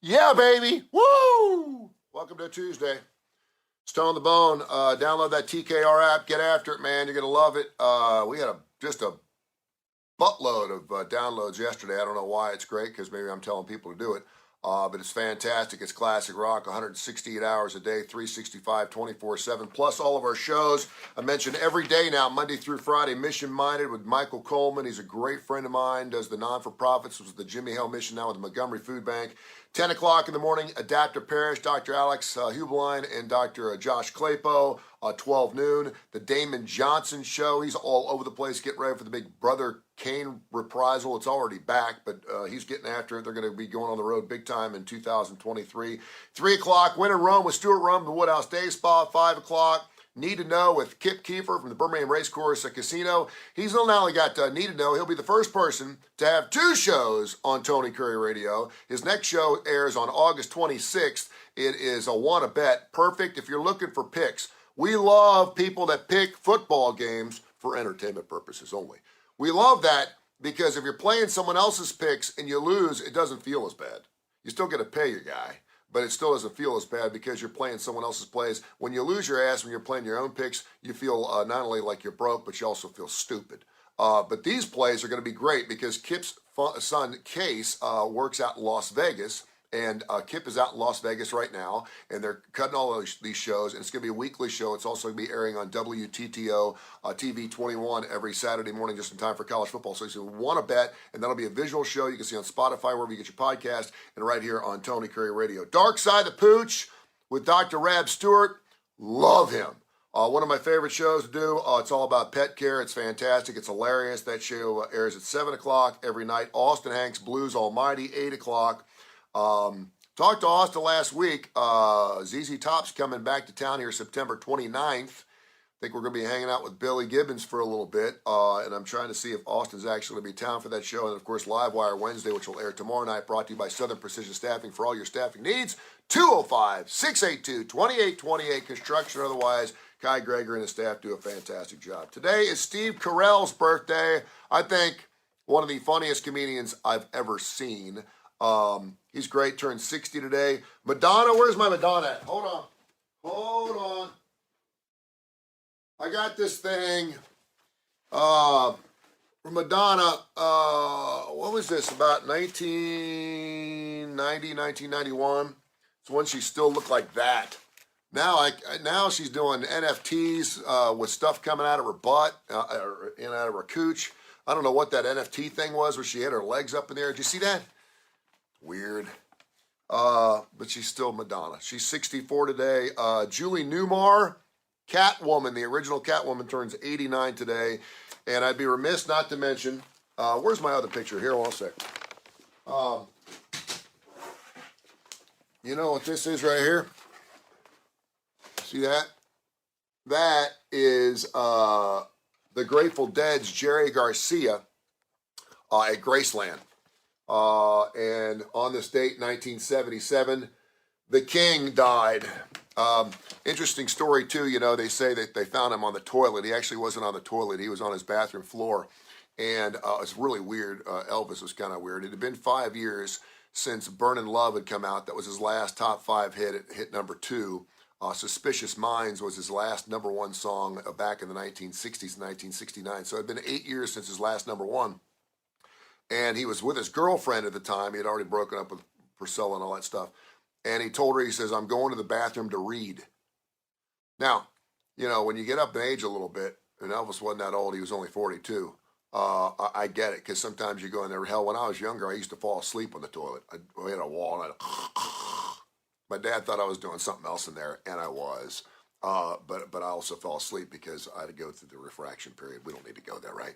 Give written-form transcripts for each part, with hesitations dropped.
Yeah, baby. Woo! Welcome to Tuesday. Stone on the Bone. Download that TKR app. Get after it, man. You're going to love it. We had just a buttload of downloads yesterday. I don't know why it's great, because maybe I'm telling people to do it. But it's fantastic. It's classic rock, 168 hours a day, 365, 24/7, plus all of our shows. I mention every day now, Monday through Friday, Mission Minded with Michael Coleman. He's a great friend of mine, does the non-for-profits, was the Jimmy Hill Mission now with the Montgomery Food Bank. 10 o'clock in the morning, Adaptive Parish, Dr. Alex Hubeline and Dr. Josh Claypo. 12 noon, the Damon Johnson Show. He's all over the place, getting ready for the big Brother Kane reprisal. It's already back, but he's getting after it. They're going to be going on the road big time in 2023. 3 o'clock, Win in Rome with Stuart Rum, the Woodhouse Day Spa. 5 o'clock, Need to Know with Kip Kiefer from the Birmingham Racecourse Casino. He's not only got Need to Know, he'll be the first person to have 2 shows on Tony Kurre Radio. His next show airs on August 26th. It is a Wanna Bet. Perfect if you're looking for picks. We love people that pick football games for entertainment purposes only. We love that because if you're playing someone else's picks and you lose, it doesn't feel as bad. You still get to pay your guy, but it still doesn't feel as bad because you're playing someone else's plays. When you lose your ass when you're playing your own picks, you feel not only like you're broke, but you also feel stupid. But these plays are going to be great because Kip's son, Case, works out in Las Vegas. And Kip is out in Las Vegas right now, and they're cutting all these shows, and it's going to be a weekly show. It's also going to be airing on WTTO TV 21 every Saturday morning just in time for college football. So you want to bet, and that'll be a visual show you can see on Spotify, wherever you get your podcast, and right here on Tony Kurre Radio. Dark Side of the Pooch with Dr. Rab Stewart. Love him. One of my favorite shows to do. It's all about pet care. It's fantastic. It's hilarious. That show airs at 7 o'clock every night. Austin Hanks, Blues Almighty, 8 o'clock. Talked to Austin last week. ZZ Top's coming back to town here September 29th. I think we're going to be hanging out with Billy Gibbons for a little bit, and I'm trying to see if Austin's actually going to be in town for that show. And of course, Livewire Wednesday, which will air tomorrow night, brought to you by Southern Precision Staffing for all your staffing needs. 205-682-2828. Construction, otherwise, Kai Greger and his staff do a fantastic job. Today is Steve Carell's birthday. I think one of the funniest comedians I've ever seen. He's great, turned 60 today. Madonna, where's my Madonna at? Hold on. I got this thing, from Madonna, what was this, about 1990, 1991? It's when she still looked like that. Now she's doing NFTs, with stuff coming out of her butt, and out of her cooch. I don't know what that NFT thing was where she had her legs up in the air. Did you see that? Weird. But she's still Madonna. She's 64 today. Julie Newmar, Catwoman, the original Catwoman, turns 89 today. And I'd be remiss not to mention, where's my other picture? Here, one sec. You know what this is right here? See that? That is the Grateful Dead's Jerry Garcia at Graceland. And on this date, 1977, the King died. Interesting story, too. You know, they say that they found him on the toilet. He actually wasn't on the toilet. He was on his bathroom floor. And it's really weird. Elvis was kind of weird. It had been 5 years since Burnin' Love had come out. That was his last top 5 hit. It hit number 2. Suspicious Minds was his last number 1 song back in the 1960s, 1969. So it had been 8 years since his last number 1. And he was with his girlfriend at the time. He had already broken up with Priscilla and all that stuff. And he told her, he says, I'm going to the bathroom to read. Now, you know, when you get up in age a little bit, and Elvis wasn't that old, he was only 42, I get it, because sometimes you go in there. Hell, when I was younger, I used to fall asleep on the toilet. I hit a wall, and my dad thought I was doing something else in there, and I was. But I also fell asleep because I had to go through the refraction period. We don't need to go there, right?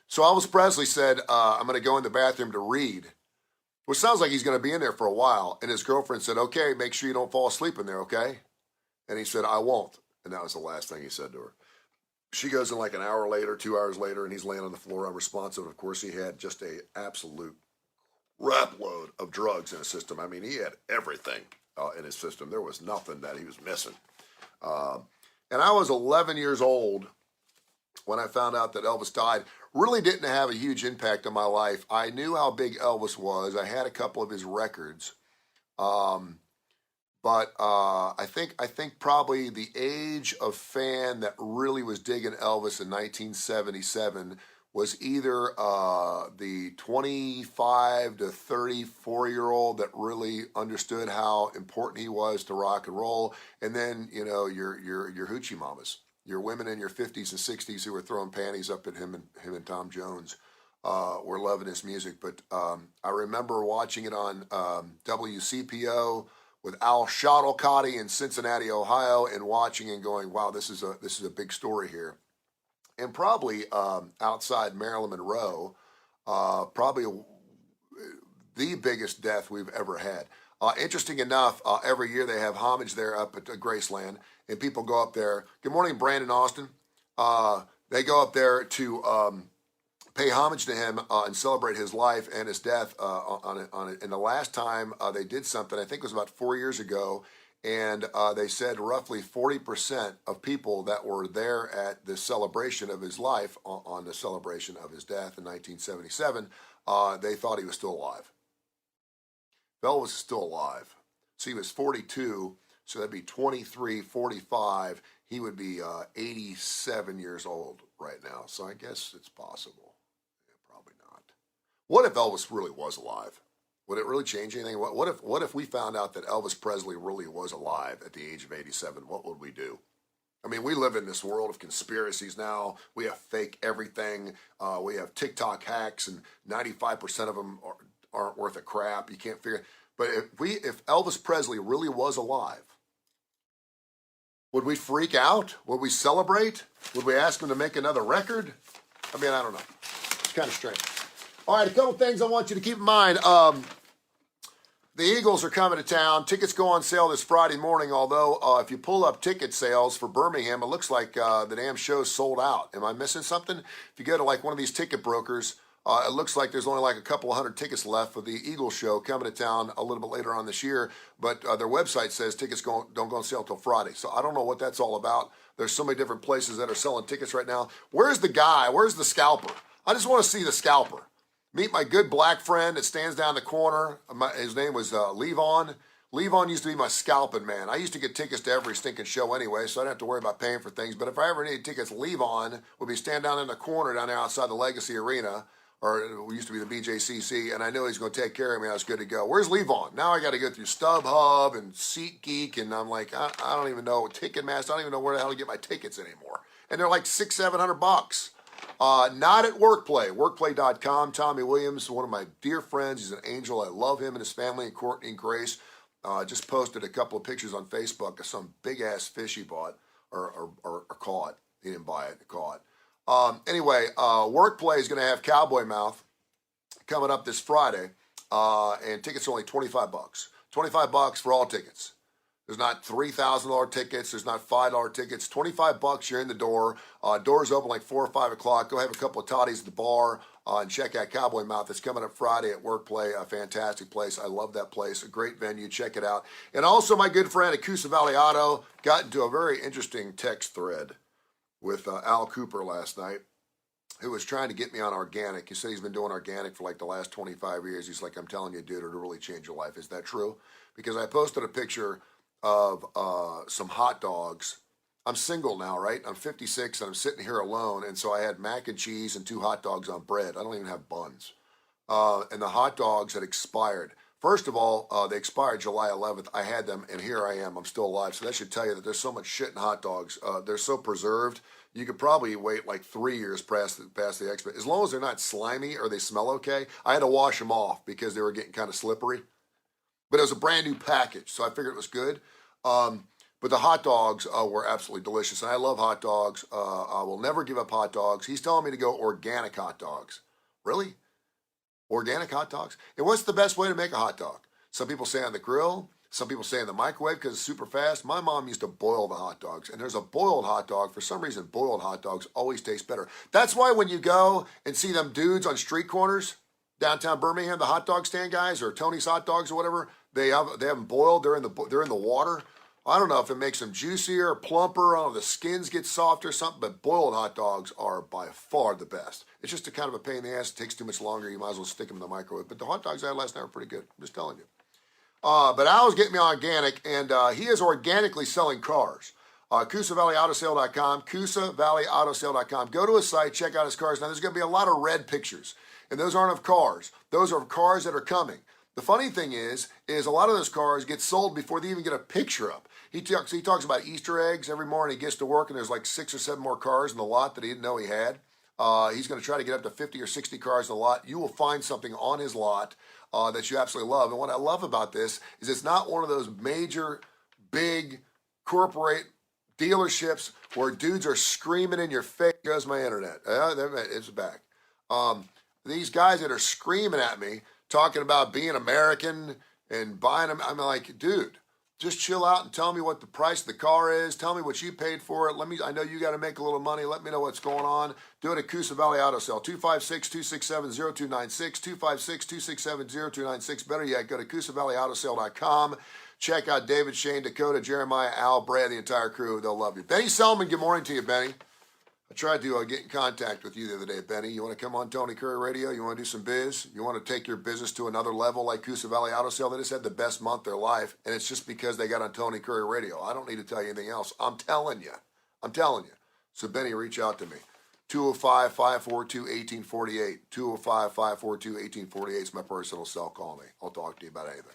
So Elvis Presley said, I'm going to go in the bathroom to read, which sounds like he's going to be in there for a while. And his girlfriend said, okay, make sure you don't fall asleep in there, okay? And he said, I won't. And that was the last thing he said to her. She goes in like an hour later, 2 hours later, and he's laying on the floor unresponsive. Of course, he had just a absolute crap load of drugs in his system. I mean, he had everything in his system. There was nothing that he was missing. And I was 11 years old when I found out that Elvis died, really didn't have a huge impact on my life. I knew how big Elvis was. I had a couple of his records. But I think probably the age of fan that really was digging Elvis in 1977 was either the 25 to 34-year-old that really understood how important he was to rock and roll, and then your hoochie mamas, your women in your 50s and 60s who were throwing panties up at him and Tom Jones. Were loving his music. But I remember watching it on WCPO with Al Shuttlecotty in Cincinnati, Ohio, and watching and going, wow, this is a big story here. And probably outside Marilyn Monroe, probably the biggest death we've ever had. Interesting enough, every year they have homage there up at Graceland, and people go up there. Good morning, Brandon Austin. They go up there to pay homage to him and celebrate his life and his death on it. And the last time they did something, I think it was about 4 years ago, and they said roughly 40% of people that were there at the celebration of his life, on the celebration of his death in 1977, they thought he was still alive. Elvis is still alive. So he was 42, so that'd be 23, 45. He would be 87 years old right now. So I guess it's possible. Probably not. What if Elvis really was alive? Would it really change anything? What if we found out that Elvis Presley really was alive at the age of 87? What would we do? I mean, we live in this world of conspiracies now. We have fake everything. We have TikTok hacks, and 95% of them aren't worth a crap. You can't figure. But if Elvis Presley really was alive, would we freak out? Would we celebrate? Would we ask him to make another record? I mean, I don't know. It's kind of strange. All right, a couple things I want you to keep in mind. The Eagles are coming to town. Tickets go on sale this Friday morning, although if you pull up ticket sales for Birmingham, it looks like the damn show's sold out. Am I missing something? If you go to like one of these ticket brokers, it looks like there's only like a couple of hundred tickets left for the Eagles show coming to town a little bit later on this year, but their website says tickets don't go on sale until Friday. So I don't know what that's all about. There's so many different places that are selling tickets right now. Where's the guy? Where's the scalper? I just want to see the scalper. Meet my good black friend that stands down the corner. His name was Levon. Levon used to be my scalping man. I used to get tickets to every stinking show anyway, so I didn't have to worry about paying for things. But if I ever needed tickets, Levon would be standing down in the corner down there outside the Legacy Arena, or it used to be the BJCC, and I knew he's going to take care of me. I was good to go. Where's Levon? Now I got to go through StubHub and SeatGeek, and I'm like, I don't even know, Ticketmaster, I don't even know where the hell to get my tickets anymore. And they're like $600-700. Not at WorkPlay, workplay.com. Tommy Williams, one of my dear friends. He's an angel. I love him and his family, and Courtney and Grace. Just posted a couple of pictures on Facebook of some big-ass fish he bought or caught. He didn't buy it, he caught. Anyway, WorkPlay is going to have Cowboy Mouth coming up this Friday, and tickets are only $25. $25 for all tickets. There's not $3,000 tickets. There's not $5 tickets. $25, you're in the door. Doors open like 4 or 5 o'clock. Go have a couple of toddies at the bar and check out Cowboy Mouth. It's coming up Friday at WorkPlay, a fantastic place. I love that place. A great venue. Check it out. And also my good friend at Coosa Valley Auto got into a very interesting text thread with Al Cooper last night, who was trying to get me on organic. He said he's been doing organic for like the last 25 years. He's like, I'm telling you, dude, it'll really change your life. Is that true? Because I posted a picture of some hot dogs. I'm single now, right? I'm 56 and I'm sitting here alone, and so I had mac and cheese and 2 hot dogs on bread. I don't even have buns. And the hot dogs had expired. First of all, they expired July 11th. I had them, and here I am. I'm still alive. So that should tell you that there's so much shit in hot dogs. They're so preserved. You could probably wait like 3 years past the expiration. As long as they're not slimy or they smell okay. I had to wash them off because they were getting kind of slippery. But it was a brand new package, so I figured it was good. But the hot dogs were absolutely delicious, and I love hot dogs. I will never give up hot dogs. He's telling me to go organic hot dogs. Really? Organic hot dogs? And what's the best way to make a hot dog? Some people say on the grill. Some people say in the microwave because it's super fast. My mom used to boil the hot dogs, and there's a boiled hot dog. For some reason, boiled hot dogs always taste better. That's why when you go and see them dudes on street corners, downtown Birmingham, the hot dog stand guys or Tony's Hot Dogs or whatever, they have them boiled. They're in the water. I don't know if it makes them juicier, plumper, I don't know, the skins get softer or something, but boiled hot dogs are by far the best. It's just a kind of a pain in the ass. It takes too much longer. You might as well stick them in the microwave. But the hot dogs I had last night were pretty good. I'm just telling you. But Al's getting me organic, and he is organically selling cars. CoosaValleyAutoSale.com, CoosaValleyAutoSale.com. Go to his site, check out his cars. Now, there's going to be a lot of red pictures, and those aren't of cars. Those are cars that are coming. The funny thing is a lot of those cars get sold before they even get a picture up. He talks about Easter eggs. Every morning he gets to work, and there's like 6 or 7 more cars in the lot that he didn't know he had. He's going to try to get up to 50 or 60 cars in the lot. You will find something on his lot that you absolutely love. And what I love about this is it's not one of those major, big, corporate dealerships where dudes are screaming in your face. There goes my internet. It's back. These guys that are screaming at me, talking about being American and buying them, I'm like, dude, just chill out and tell me what the price of the car is. Tell me what you paid for it. I know you got to make a little money. Let me know what's going on. Do it at Coosa Valley Auto Sale, 256-267-0296, 256-267-0296. Better yet, go to CoosaValleyAutoSale.com. Check out David, Shane, Dakota, Jeremiah, Al, Brad, the entire crew. They'll love you. Benny Selman, good morning to you, Benny. I tried to get in contact with you the other day, Benny. You want to come on Tony Kurre Radio? You want to do some biz? You want to take your business to another level like Coosa Valley Auto Sale? They just had the best month of their life, and it's just because they got on Tony Kurre Radio. I don't need to tell you anything else. I'm telling you. So, Benny, reach out to me. 205-542-1848. 205-542-1848 is my personal cell. Call me. I'll talk to you about anything.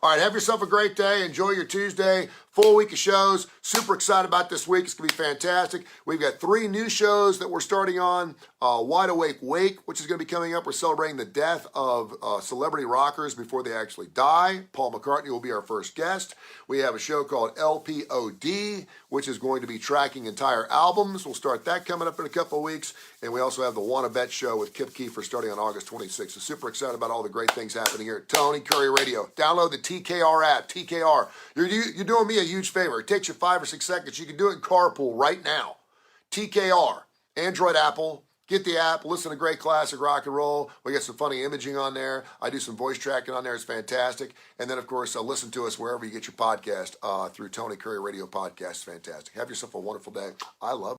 All right, have yourself a great day. Enjoy your Tuesday. Full week of shows. Super excited about this week. It's going to be fantastic. We've got 3 new shows that we're starting on. Wide Awake Wake, which is going to be coming up. We're celebrating the death of celebrity rockers before they actually die. Paul McCartney will be our first guest. We have a show called LPOD, which is going to be tracking entire albums. We'll start that coming up in a couple of weeks. And we also have the Wanna Bet show with Kip Kiefer starting on August 26th. So super excited about all the great things happening here at Tony Kurre Radio. Download the TKR app, TKR. You're doing me a huge favor. It takes you 5 or 6 seconds. You can do it in carpool right now. TKR, Android, Apple. Get the app, listen to great classic rock and roll. We got some funny imaging on there. I do some voice tracking on there. It's fantastic. And then, of course, listen to us wherever you get your podcast through Tony Kurre Radio Podcast. It's fantastic. Have yourself a wonderful day. I love